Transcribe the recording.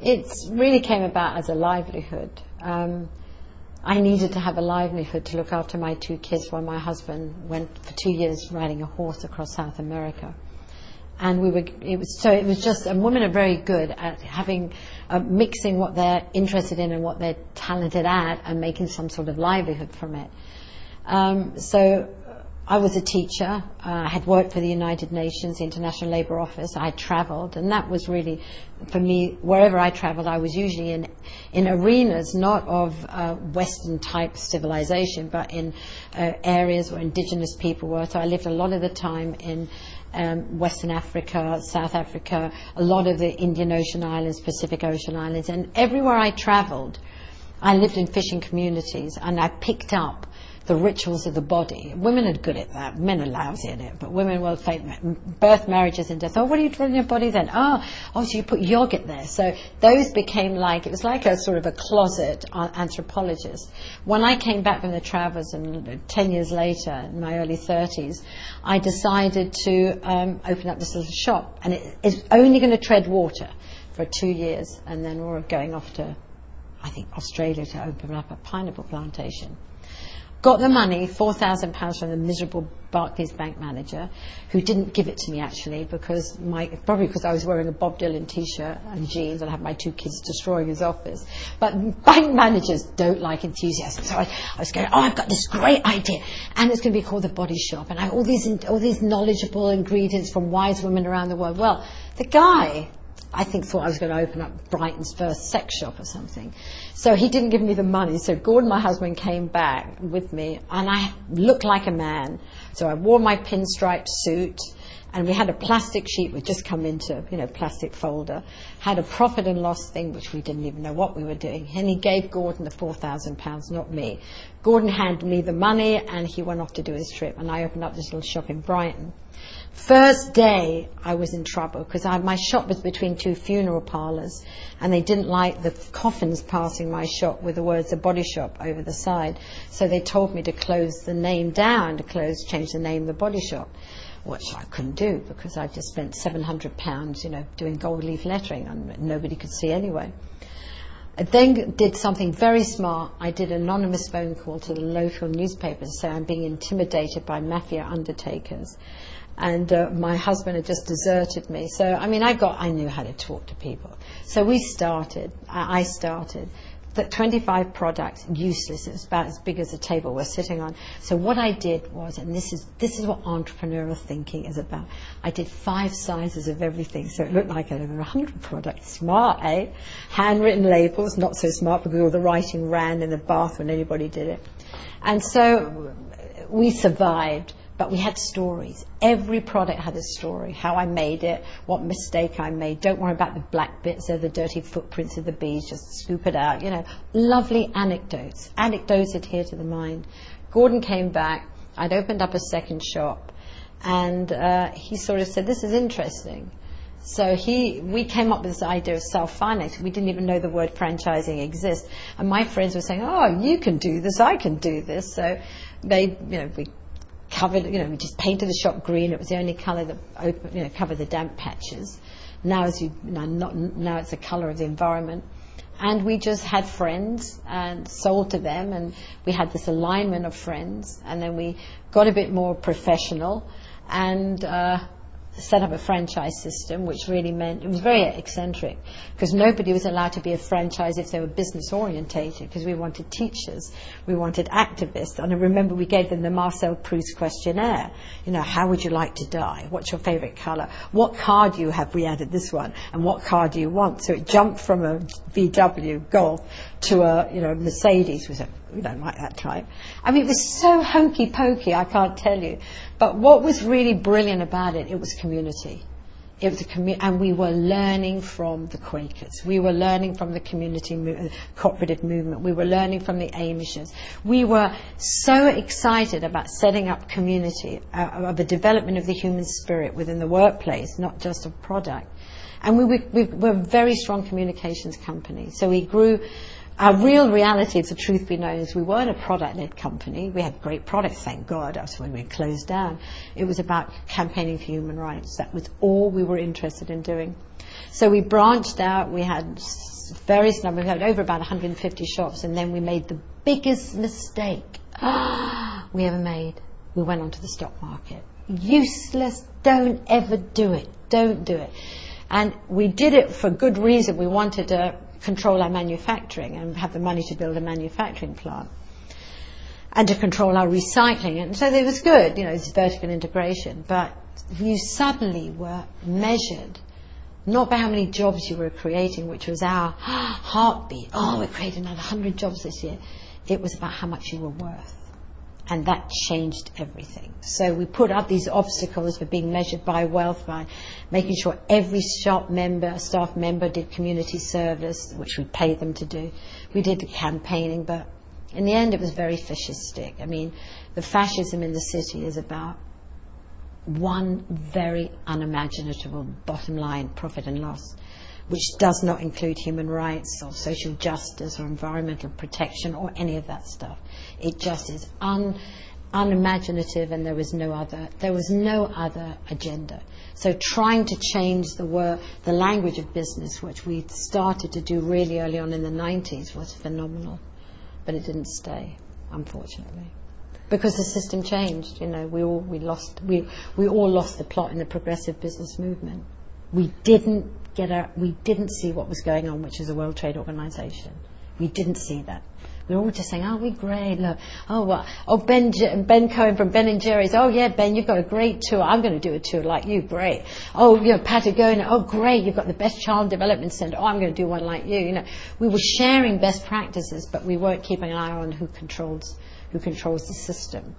It really came about as a livelihood. I needed to have a livelihood to look after my 2 kids while my husband went for 2 years riding a horse across South America. And it was just, and women are very good at having, mixing what they're interested in and what they're talented at and making some sort of livelihood from it. So I was a teacher. I had worked for the United Nations, the International Labour Office. I had travelled, and that was really, for me, wherever I travelled, I was usually in arenas not of Western-type civilization, but in areas where indigenous people were. So I lived a lot of the time in Western Africa, South Africa, a lot of the Indian Ocean Islands, Pacific Ocean Islands, and everywhere I travelled, I lived in fishing communities, and I picked up the rituals of the body. Women are good at that. Men are lousy at it, but women will fake birth, marriages, and death. Oh, what are you doing in your body then? Oh, so you put yogurt there. So those became like, it was like a sort of a closet anthropologist. When I came back from the travels, and 10 years later, in my early 30s, I decided to open up this little shop, and it's only going to tread water for 2 years, and then we're going off to, I think, Australia to open up a pineapple plantation. Got the money, £4,000 from the miserable Barclays bank manager, who didn't give it to me actually, because probably because I was wearing a Bob Dylan t-shirt and jeans, and I had my 2 kids destroying his office. But bank managers don't like enthusiasm, so I was going, oh, I've got this great idea, and it's going to be called The Body Shop, and all these knowledgeable ingredients from wise women around the world. Well, the guy, I think, thought I was going to open up Brighton's first sex shop or something. So he didn't give me the money. So Gordon, my husband, came back with me, and I looked like a man. So I wore my pinstripe suit, and we had a plastic sheet we'd just come into, plastic folder, had a profit and loss thing, which we didn't even know what we were doing. And he gave Gordon the £4,000, not me. Gordon handed me the money, and he went off to do his trip, and I opened up this little shop in Brighton. First day, I was in trouble because my shop was between 2 funeral parlours, and they didn't like the coffins passing my shop with the words "The Body Shop" over the side. So they told me to close the name down, change the name of The Body Shop, which I couldn't do because I just spent £700, doing gold leaf lettering, and nobody could see anyway. I then did something very smart. I did an anonymous phone call to the local newspaper to say I'm being intimidated by mafia undertakers. And my husband had just deserted me. So, I knew how to talk to people. So I started. The 25 products, useless. It was about as big as the table we're sitting on. So what I did was, and this is what entrepreneurial thinking is about, I did 5 sizes of everything. So it looked like over 100 products. Smart, eh? Handwritten labels, not so smart because all the writing ran in the bath when anybody did it. And so we survived. But we had stories. Every product had a story. How I made it, what mistake I made. Don't worry about the black bits, they're the dirty footprints of the bees, just scoop it out. Lovely anecdotes. Anecdotes adhere to the mind. Gordon came back. I'd opened up a second shop, and he sort of said, this is interesting. So we came up with this idea of self-financing. We didn't even know the word franchising exists. And my friends were saying, oh, you can do this, I can do this. So we covered, we just painted the shop green. It was the only colour that covered the damp patches. Now it's the colour of the environment. And we just had friends and sold to them, and we had this alignment of friends. And then we got a bit more professional and set up a franchise system, which really meant it was very eccentric because nobody was allowed to be a franchise if they were business orientated, because we wanted teachers, we wanted activists. And I remember we gave them the Marcel Proust questionnaire. How would you like to die? What's your favorite color? What car do you have? We added this one. And what car do you want? So it jumped from a VW Golf to a Mercedes. We said, we don't like that type. It was so hokey pokey, I can't tell you. But what was really brilliant about it was community. It was and we were learning from the Quakers. We were learning from the community cooperative movement. We were learning from the Amishes. We were so excited about setting up community, of the development of the human spirit within the workplace, not just a product. And we were a very strong communications company. So we grew our real reality, if the truth be known, is we weren't a product-led company. We had great products, thank God. That's when we closed down. It was about campaigning for human rights. That was all we were interested in doing. So we branched out. We had various numbers. We had over about 150 shops, and then we made the biggest mistake we ever made. We went onto the stock market. Useless. Don't ever do it. Don't do it. And we did it for good reason. We wanted to control our manufacturing and have the money to build a manufacturing plant and to control our recycling. And so it was good, it's vertical integration. But you suddenly were measured not by how many jobs you were creating, which was our heartbeat. Oh, we're creating another 100 jobs this year. It was about how much you were worth. And that changed everything. So we put up these obstacles for being measured by wealth, by making sure every staff member did community service, which we paid them to do. We did the campaigning, but in the end it was very fascistic. I mean, the fascism in the city is about one very unimaginable bottom line, profit and loss, which does not include human rights or social justice or environmental protection or any of that stuff. It just is unimaginative, and there was no other agenda. So trying to change the language of business, which we started to do really early on in the 90s, was phenomenal. But it didn't stay, unfortunately. Because the system changed, we all lost the plot in the progressive business movement. We didn't see what was going on, which is the World Trade Organization. We didn't see that. We were all just saying, oh, we're great, look. Oh, well, Ben Cohen from Ben & Jerry's. Oh, yeah, Ben, you've got a great tour. I'm going to do a tour like you. Great. Oh, Patagonia. Oh, great, you've got the best child development center. Oh, I'm going to do one like you. We were sharing best practices, but we weren't keeping an eye on who controls the system.